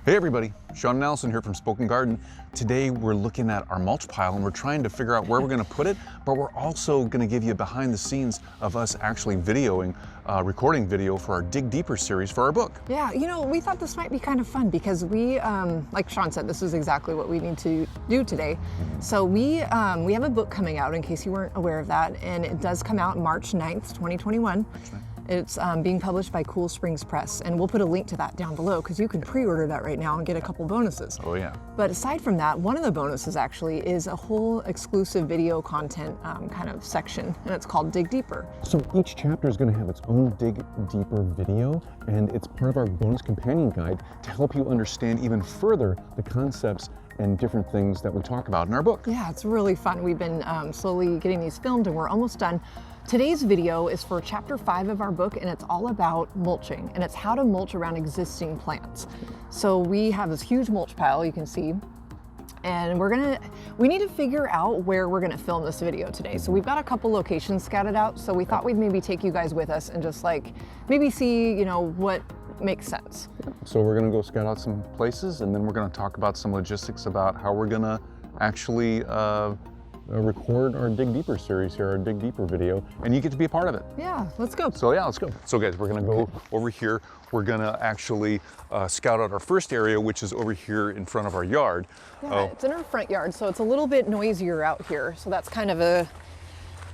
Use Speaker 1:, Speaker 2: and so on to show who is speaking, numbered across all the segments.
Speaker 1: Hey everybody, Sean and Allison here from Spoken Garden. Today we're looking at our mulch pile and we're trying to figure out where we're going to put it, but we're also going to give you behind the scenes of us actually videoing, recording video for our Dig Deeper series for our book.
Speaker 2: Yeah, you know, we thought this might be kind of fun because we, like Sean said, this is exactly what we need to do today. So we have a book coming out, in case you weren't aware of that, and it does come out March 9th, 2021. It's being published by Cool Springs Press, and we'll put a link to that down below because you can pre-order that right now and get a couple bonuses.
Speaker 1: Oh yeah.
Speaker 2: But aside from that, one of the bonuses actually is a whole exclusive video content kind of section, and it's called Dig Deeper.
Speaker 3: So each chapter is going to have its own Dig Deeper video, and it's part of our bonus companion guide
Speaker 1: To help you understand even further
Speaker 3: the concepts and different things that we talk about in our book.
Speaker 2: Yeah, it's really fun. We've been slowly getting these filmed and we're almost done. Today's video is for chapter 5 of our book, and it's all about mulching, and it's how to mulch around existing plants. So we have this huge mulch pile, you can see, and we need to figure out where we're gonna film this video today. So we've got a couple locations scouted out, so we thought we'd maybe take you guys with us and just like maybe see, you know, what makes sense.
Speaker 1: So we're going to go scout out some places, and then we're going to talk about some logistics about how we're going to actually
Speaker 3: Record our Dig Deeper series here, our Dig Deeper video.
Speaker 1: and you get to be a part of it.
Speaker 2: Yeah, let's go.
Speaker 1: So yeah, let's go. So guys, we're gonna go over here. We're gonna actually scout out our first area, which is over here in front of our yard.
Speaker 2: Yeah, it's in our front yard, so it's a little bit noisier out here. So that's kind of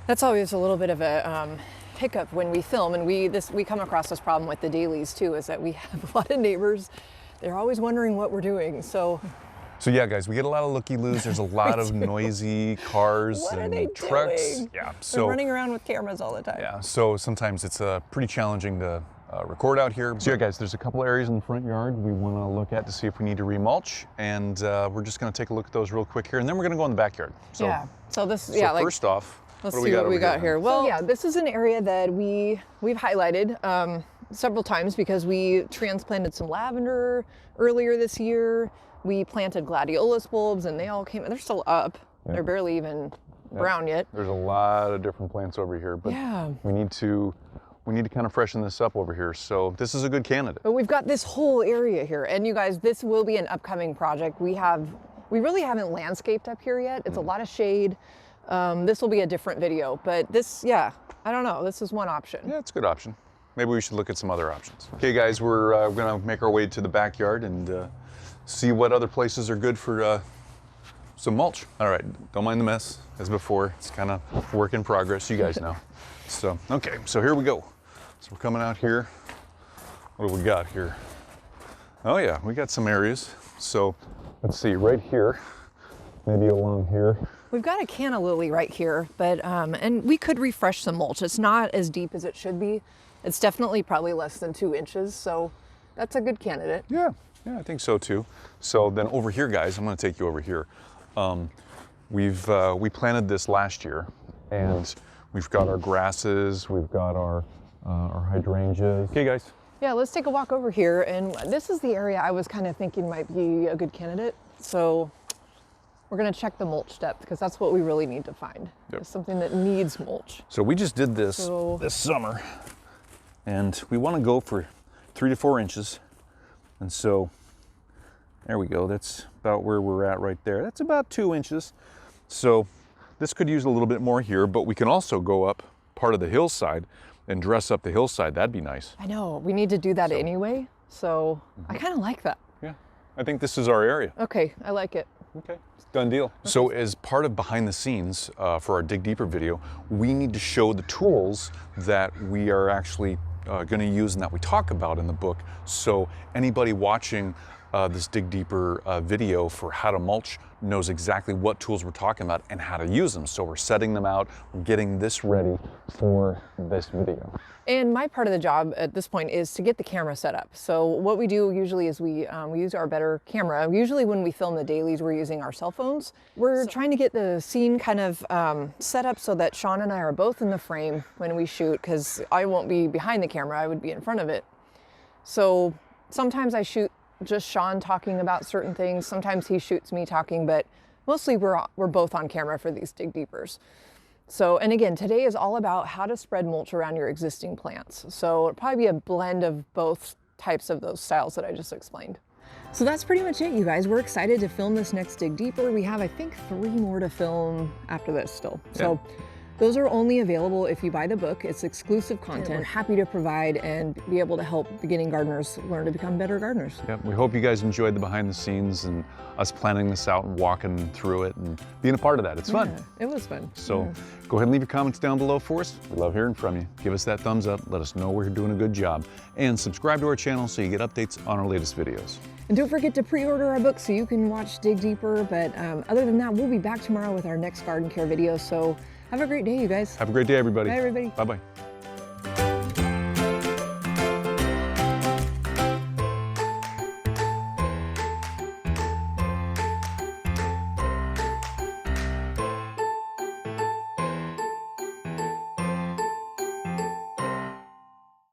Speaker 2: that's always a little bit of a hiccup when we film. And we come across this problem with the dailies too, is that we have a lot of neighbors. They're always wondering what we're doing. So
Speaker 1: yeah, guys, we get a lot of looky-loos. There's a lot of noisy cars
Speaker 2: what
Speaker 1: and
Speaker 2: are they
Speaker 1: trucks.
Speaker 2: doing?
Speaker 1: Yeah,
Speaker 2: they're running around with cameras all the time.
Speaker 1: yeah, so sometimes it's pretty challenging to record out here. So yeah, guys, there's a couple areas in the front yard we want to look at to see if we need to remulch, and we're just going to take a look at those real quick here, and then we're going to go in the backyard. So,
Speaker 2: yeah. So this,
Speaker 1: so
Speaker 2: like,
Speaker 1: first off,
Speaker 2: let's
Speaker 1: what do
Speaker 2: see what we got
Speaker 1: over
Speaker 2: here. Well, yeah, this is an area that we've highlighted several times because we transplanted some lavender earlier this year. We planted gladiolus bulbs and they all came, they're still up. Yeah. They're barely even brown yet.
Speaker 1: There's a lot of different plants over here, but
Speaker 2: yeah, we
Speaker 1: need to kind of freshen this up over here. So this is a good candidate.
Speaker 2: But we've got this whole area here, and you guys, this will be an upcoming project. We really haven't landscaped up here yet. It's a lot of shade. This will be a different video, but this, yeah, I don't know. This is one option.
Speaker 1: Yeah, it's a good option. Maybe we should look at some other options. Okay guys, we're gonna make our way to the backyard and see what other places are good for some mulch. All right, don't mind the mess as before. It's kind of work in progress, you guys know. So, okay, so here we go. So we're coming out here. What do we got here? Oh yeah, we got some areas. So let's see, right here, maybe along here.
Speaker 2: We've got a canna lily right here, but and we could refresh some mulch. It's not as deep as it should be. It's definitely probably less than 2 inches, so that's a good candidate.
Speaker 1: Yeah, I think so too. So then over here, guys, I'm going to take you over here. We planted this last year, and we've got our grasses, we've got our hydrangeas. Okay, guys.
Speaker 2: Yeah, let's take a walk over here, and this is the area I was kind of thinking might be a good candidate. So we're going to check the mulch depth because that's what we really need to find.
Speaker 1: Yep.
Speaker 2: It's something that needs mulch.
Speaker 1: So we just did this this summer, and we want to go for 3 to 4 inches. And so there we go. That's about where we're at right there. That's about 2 inches. So this could use a little bit more here, but we can also go up part of the hillside and dress up the hillside. That'd be nice.
Speaker 2: I know. We need to do that anyway. So I kind of like that.
Speaker 1: Yeah. I think this is our area.
Speaker 2: Okay. I like it.
Speaker 1: Okay. Done deal. So as part of behind the scenes for our Dig Deeper video, we need to show the tools that we are actually going to use and that we talk about in the book. So anybody watching this Dig Deeper video for how to mulch knows exactly what tools we're talking about and how to use them. So we're setting them out, we're getting this ready for this video.
Speaker 2: And my part of the job at this point is to get the camera set up. So what we do usually is we use our better camera. Usually when we film the dailies, we're using our cell phones. We're trying to get the scene kind of set up so that Sean and I are both in the frame when we shoot, because I won't be behind the camera, I would be in front of it. So sometimes I shoot just Sean talking about certain things. Sometimes he shoots me talking, but mostly we're both on camera for these Dig Deepers. So, and again, today is all about how to spread mulch around your existing plants. So it'll probably be a blend of both types of those styles that I just explained. So that's pretty much it, you guys. We're excited to film this next Dig Deeper. We have, I think, 3 more to film after this still. So those are only available if you buy the book. It's exclusive content. We're happy to provide and be able to help beginning gardeners learn to become better gardeners.
Speaker 1: Yep, we hope you guys enjoyed the behind the scenes and us planning this out and walking through it and being a part of that. It's fun.
Speaker 2: It was fun.
Speaker 1: So go ahead and leave your comments down below for us. We love hearing from you. Give us that thumbs up. Let us know we're doing a good job. And subscribe to our channel so you get updates on our latest videos.
Speaker 2: And don't forget to pre-order our book so you can watch Dig Deeper. But other than that, we'll be back tomorrow with our next garden care video. So have a great day, you guys.
Speaker 1: Have a great day, everybody.
Speaker 2: Bye, everybody.
Speaker 1: Bye-bye.